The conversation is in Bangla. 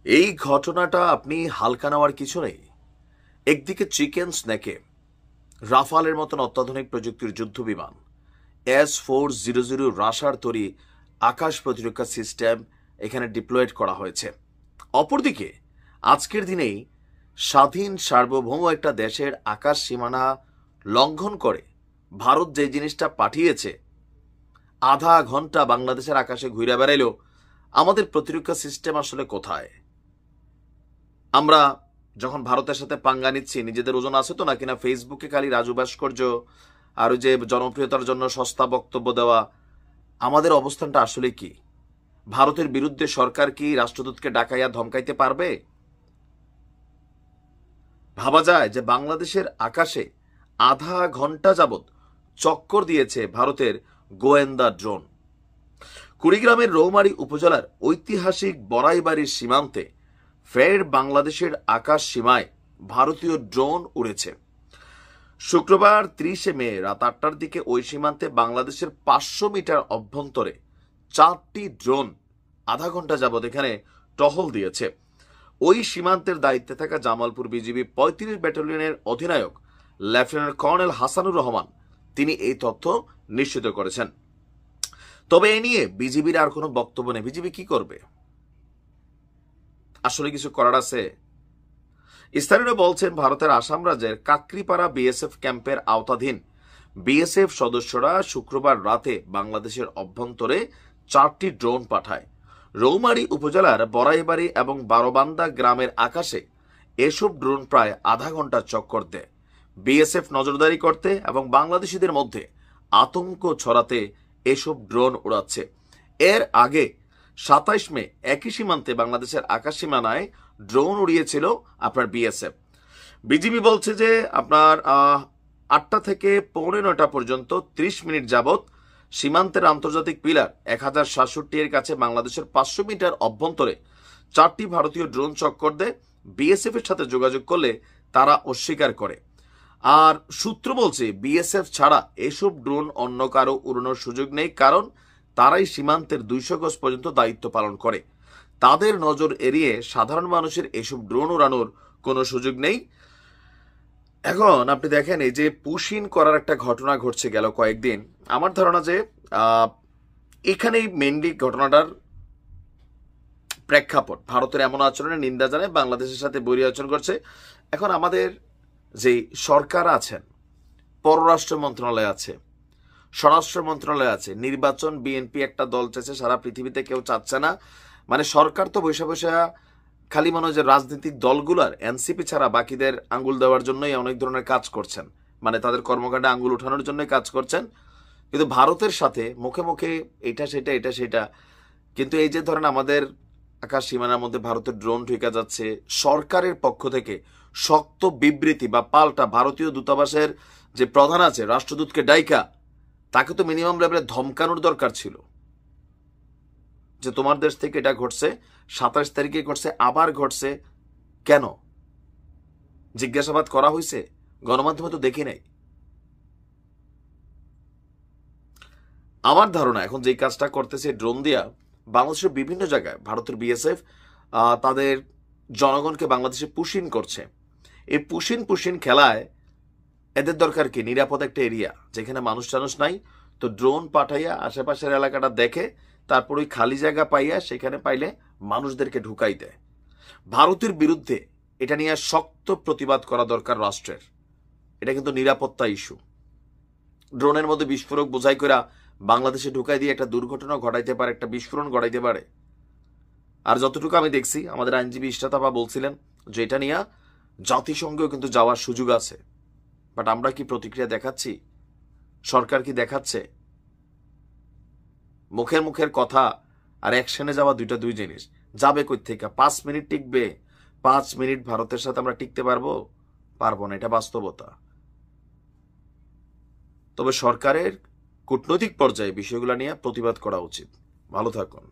এই ঘটনাটা আপনি হালকা নেওয়ার কিছু নেই। একদিকে চিকেন স্ন্যাকে রাফালের মতন অত্যাধুনিক প্রযুক্তির যুদ্ধ বিমান, S-400 রাশার তৈরি আকাশ প্রতিরক্ষা সিস্টেম এখানে ডিপ্লয়েড করা হয়েছে। অপরদিকে আজকের দিনেই স্বাধীন সার্বভৌম একটা দেশের আকাশ সীমানা লঙ্ঘন করে ভারত যে জিনিসটা পাঠিয়েছে, আধা ঘন্টা বাংলাদেশের আকাশে ঘুরে বেড়াইল, আমাদের প্রতিরক্ষা সিস্টেম আসলে কোথায়? আমরা যখন ভারতের সাথে পাঙ্গা নিচ্ছি, নিজেদের ওজন আছে তো নাকি না ফেসবুকে খালি রাজু ভাস্কর্য আর ওই যে জনপ্রিয়তার জন্য সস্তা বক্তব্য দেওয়া, আমাদের অবস্থানটা আসলে কি? ভারতের বিরুদ্ধে সরকার কি রাষ্ট্রদূতকে ডাকাইয়া ধমকাইতে পারবে? ভাবা যায় যে বাংলাদেশের আকাশে আধা ঘন্টা যাবৎ চক্কর দিয়েছে ভারতের গোয়েন্দা ড্রোন। কুড়িগ্রামের রৌমারী উপজেলার ঐতিহাসিক বড়াইবাড়ির সীমান্তে ফের বাংলাদেশের আকাশ সীমায় ভারতীয় ড্রোন উড়েছে। শুক্রবার 30 মে রাত 8টার দিকে ওই সীমান্তে বাংলাদেশের 500 মিটার অভ্যন্তরে 4টি ড্রোন আধা ঘন্টা যাবৎ এখানে টহল দিয়েছে। ওই সীমান্তের দায়িত্বে থাকা জামালপুর বিজিবি 35 ব্যাটালিয়নের অধিনায়ক লেফটেন্যান্ট কর্নেল হাসানুর রহমান তিনি এই তথ্য নিশ্চিত করেছেন। তবে এ নিয়ে বিজিবির আর কোনো বক্তব্য নেই। বিজিবি কি করবে? আসলে কিছু করার আছে? স্থানীয়রা বলছেন, ভারতের আসাম রাজ্যের কাকরিপাড়া বিএসএফ ক্যাম্পের আওতাধীন বিএসএফ সদস্যরা শুক্রবার রাতে বাংলাদেশের অভ্যন্তরে 4টি ড্রোন পাঠায়। রৌমারী উপজেলার বড়াইবাড়ি এবং বারোবান্দা গ্রামের আকাশে এসব ড্রোন প্রায় আধা ঘন্টা চক্কর দেয়। বিএসএফ নজরদারি করতে এবং বাংলাদেশিদের মধ্যে আতঙ্ক ছড়াতে এসব ড্রোন উড়াচ্ছে। এর আগে 27 মে একই সীমান্তে বাংলাদেশের আকাশ সীমানায় ড্রোন উড়িয়েছিল আপনার বিএসএফ। বিজিবি বলছে যে আপনার 8টা থেকে 8:45 পর্যন্ত 30 মিনিট যাবৎ সীমান্তের আন্তর্জাতিক পিলার 1067 এর কাছে বাংলাদেশের 500 মিটার অভ্যন্তরে 4টি ভারতীয় ড্রোন চক্কর দেয়। বিএসএফ এর সাথে যোগাযোগ করলে তারা অস্বীকার করে। আর সূত্র বলছে, বিএসএফ ছাড়া এসব ড্রোন অন্য কারো উড়ানোর সুযোগ নেই, কারণ তারাই সীমান্তের 200 গজ পর্যন্ত দায়িত্ব পালন করে। তাদের নজর এড়িয়ে সাধারণ মানুষের এসব ড্রোন উড়ানোর কোনো সুযোগ নেই। এখন আপনি দেখেন, এই যে পুশিন করার একটা ঘটনা ঘটছে গেল কয়েকদিন, আমার ধারণা যে এখানেই মেনলি ঘটনাটার প্রেক্ষাপট ভারতের এমন আচরণের নিন্দা জানায়, বাংলাদেশের সাথে বৈরী আচরণ করছে। এখন আমাদের যে সরকার আছেন, পররাষ্ট্র মন্ত্রণালয় আছে, স্বরাষ্ট্র মন্ত্রণালয় আছে, নির্বাচন বিএনপি একটা দল চাইছে, সারা পৃথিবীতে কেউ চাচ্ছে না। মানে সরকার তো বৈশা বৈশা খালি মনে হয় যে রাজনৈতিক দলগুলার এনসিপি ছাড়া বাকিদের আঙ্গুল দেওয়ার জন্যই অনেক ধরনের কাজ করছেন, মানে তাদের কর্মকাণ্ডে আঙ্গুল উঠানোর জন্যই কাজ করছেন। কিন্তু ভারতের সাথে মুখে মুখে এটা সেটা এটা সেটা, কিন্তু এই যে ধরেন আমাদের আকাশ সীমানার মধ্যে ভারতের ড্রোন ঢুকে যাচ্ছে, সরকারের পক্ষ থেকে শক্ত বিবৃতি বা পাল্টা ভারতীয় দূতাবাসের যে প্রধান আছে রাষ্ট্রদূতকে ডাইকা তাকে তো মিনিমাম লেভেলে ধমকানোর দরকার ছিল যে তোমার দেশ থেকে এটা ঘটছে, 27 তারিখে ঘটছে, আবার ঘটছে, কেন জিজ্ঞাসাবাদ করা হয়েছে? গণমাধ্যমে তো দেখি নাই। আমার ধারণা এখন যে কাজটা করতেছে ড্রোন দিয়া, বাংলাদেশের বিভিন্ন জায়গায় ভারতের বিএসএফ তাদের জনগণকে বাংলাদেশে পুশিন করছে। এই পুশিন খেলায় এদের দরকার কি? নিরাপদ একটা এরিয়া যেখানে মানুষ টানুষ নাই, তো ড্রোন পাঠাইয়া আশেপাশের এলাকাটা দেখে, তারপর ওই খালি জায়গা পাইয়া সেখানে পাইলে মানুষদেরকে ঢুকাই দেয়। ভারতের বিরুদ্ধে এটা নিয়ে শক্ত প্রতিবাদ করা দরকার রাষ্ট্রের। এটা কিন্তু নিরাপত্তা ইস্যু। ড্রোনের মধ্যে বিস্ফোরক বোঝাই করে বাংলাদেশে ঢুকাই দিয়ে একটা দুর্ঘটনা ঘটাইতে পারে, একটা বিস্ফোরণ ঘটাইতে পারে। আর যতটুকু আমি দেখছি, আমাদের আইনজীবী ইশরাত বলছিলেন যে এটা নিয়ে জাতিসংঘেও কিন্তু যাওয়ার সুযোগ আছে। বাট আমরা কি প্রতিক্রিয়া দেখাচ্ছি? সরকার কি দেখাচ্ছে? মুখের কথা আর অ্যাকশনে যাওয়া দুই জিনিস। যাবে কই থেকে? 5 মিনিট টিকবে? 5 মিনিট ভারতের সাথে আমরা টিকতে পারবো না, এটা বাস্তবতা। তবে সরকারের কূটনৈতিক পর্যায়ে বিষয়গুলো নিয়ে প্রতিবাদ করা উচিত। ভালো থাকুন।